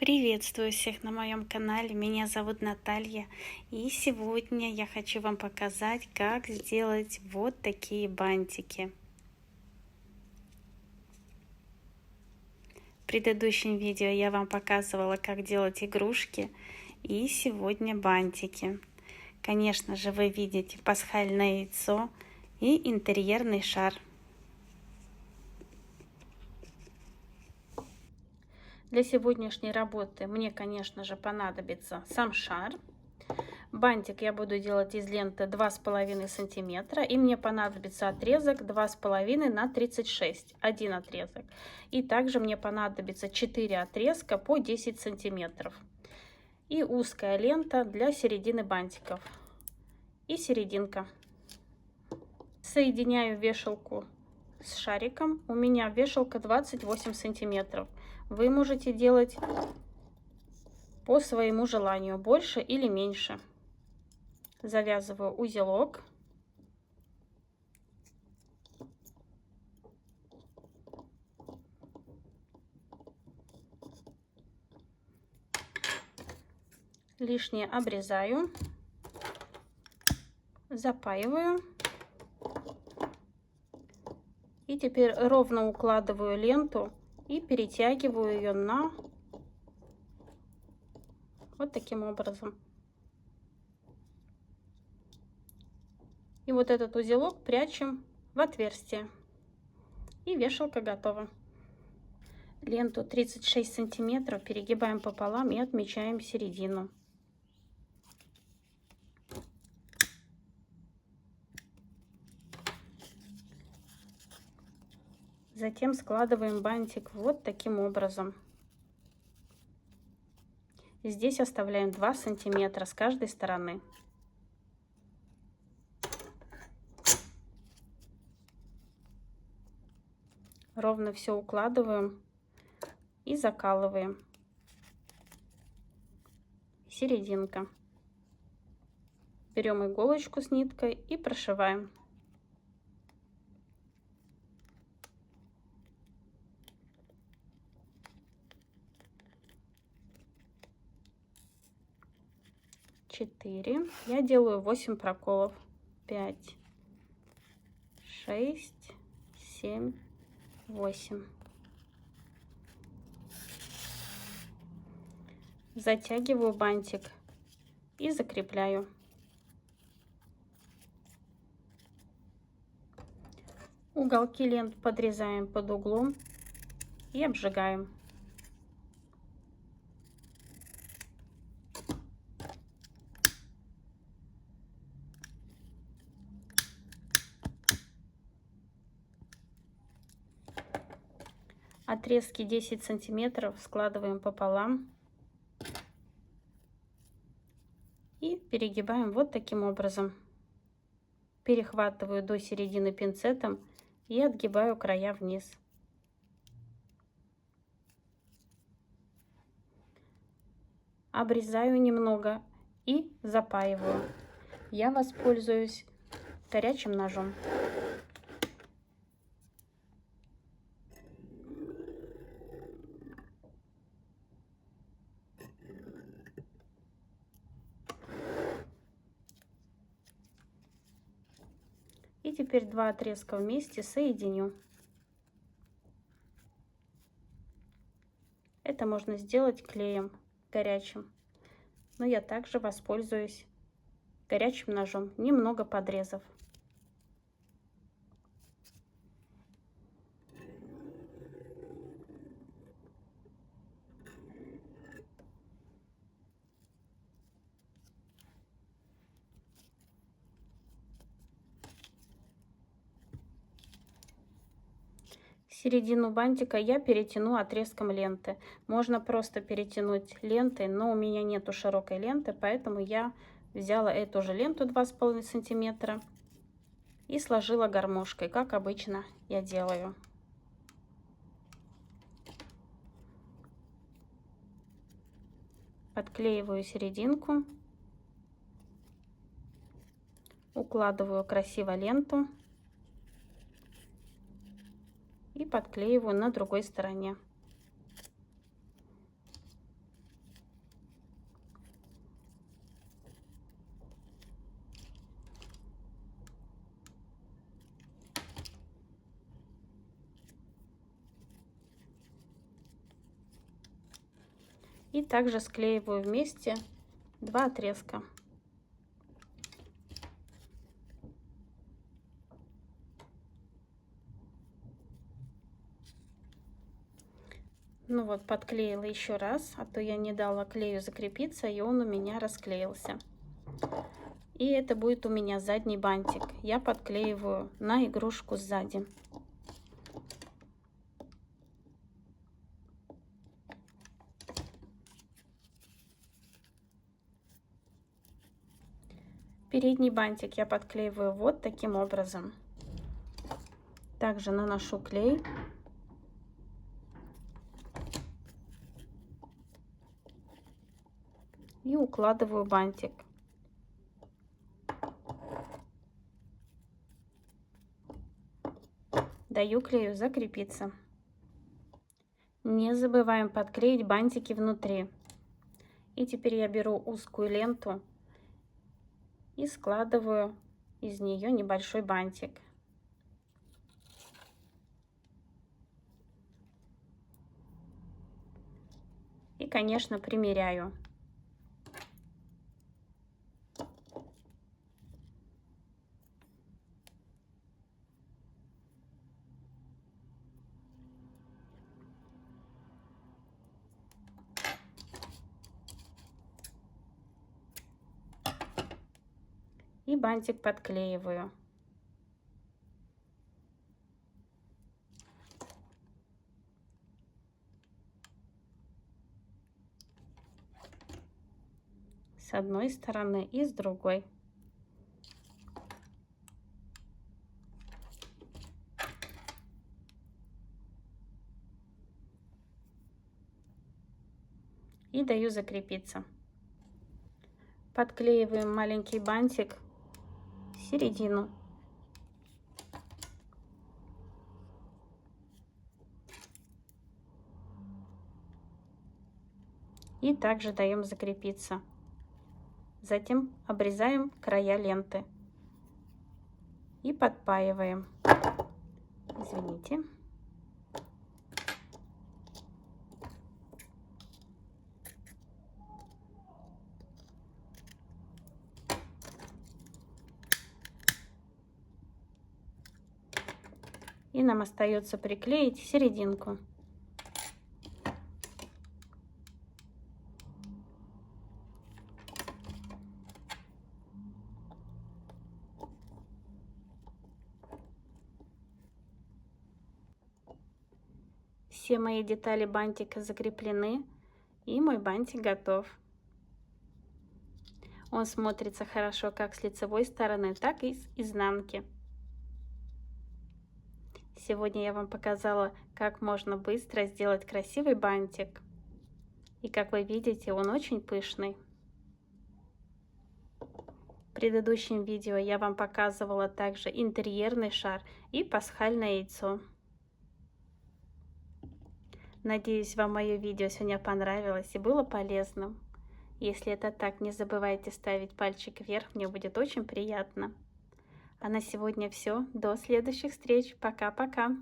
Приветствую всех на моем канале. Меня зовут Наталья. И сегодня я хочу вам показать, как сделать вот такие бантики. В предыдущем видео я вам показывала, как делать игрушки. И сегодня бантики. Конечно же, вы видите пасхальное яйцо и интерьерный шар. Для сегодняшней работы мне, конечно же, понадобится сам шар. Бантик я буду делать из ленты 2,5 сантиметра. И мне понадобится отрезок 2,5 на 36. Один отрезок. И также мне понадобится 4 отрезка по 10 сантиметров. И узкая лента для середины бантиков. И серединка. Соединяю вешалку с шариком. У меня вешалка 28 сантиметров. Вы можете делать по своему желанию, больше или меньше. Завязываю узелок. Лишнее обрезаю. Запаиваю. И теперь ровно укладываю ленту и перетягиваю ее на вот таким образом. И вот этот узелок прячем в отверстие. И вешалка готова. Ленту 36 сантиметров перегибаем пополам и отмечаем середину. Затем складываем бантик вот таким образом. Здесь оставляем 2 сантиметра с каждой стороны. Ровно все укладываем и закалываем. Серединка. Берем иголочку с ниткой и прошиваем. Четыре. Я делаю 8 проколов. 5, 6, 7, 8. Затягиваю бантик и закрепляю. Уголки лент подрезаем под углом и обжигаем. Отрезки 10 сантиметров складываем пополам и перегибаем вот таким образом. Перехватываю до середины пинцетом и отгибаю края вниз. Обрезаю немного и запаиваю. Я воспользуюсь горячим ножом. И теперь два отрезка вместе соединю. Это можно сделать клеем горячим, но я также воспользуюсь горячим ножом, немного подрезав. Середину бантика я перетяну отрезком ленты. Можно просто перетянуть лентой, но у меня нету широкой ленты, поэтому я взяла эту же ленту 2,5 сантиметра и сложила гармошкой, как обычно я делаю. Подклеиваю серединку, укладываю красиво ленту и подклеиваю на другой стороне. И также склеиваю вместе 2 отрезка. Ну вот, подклеила еще раз, а то я не дала клею закрепиться, и он у меня расклеился. И это будет у меня задний бантик. Я подклеиваю на игрушку сзади. Передний бантик я подклеиваю вот таким образом. Также наношу клей. И укладываю бантик. Даю клею закрепиться. Не забываем подклеить бантики внутри. И теперь я беру узкую ленту и складываю из нее небольшой бантик. И, конечно, примеряю. И бантик подклеиваю. С одной стороны и с другой. И даю закрепиться. Подклеиваем маленький бантик в середину. И также даем закрепиться. Затем обрезаем края ленты и подпаиваем. Извините. И нам остается приклеить серединку. Все мои детали бантика закреплены, и мой бантик готов. Он смотрится хорошо как с лицевой стороны, так и с изнанки. Сегодня я вам показала, как можно быстро сделать красивый бантик. И как вы видите, он очень пышный. В предыдущем видео я вам показывала также интерьерный шар и пасхальное яйцо. Надеюсь, вам мое видео сегодня понравилось и было полезным. Если это так, не забывайте ставить пальчик вверх, мне будет очень приятно. А на сегодня все. До следующих встреч. Пока-пока.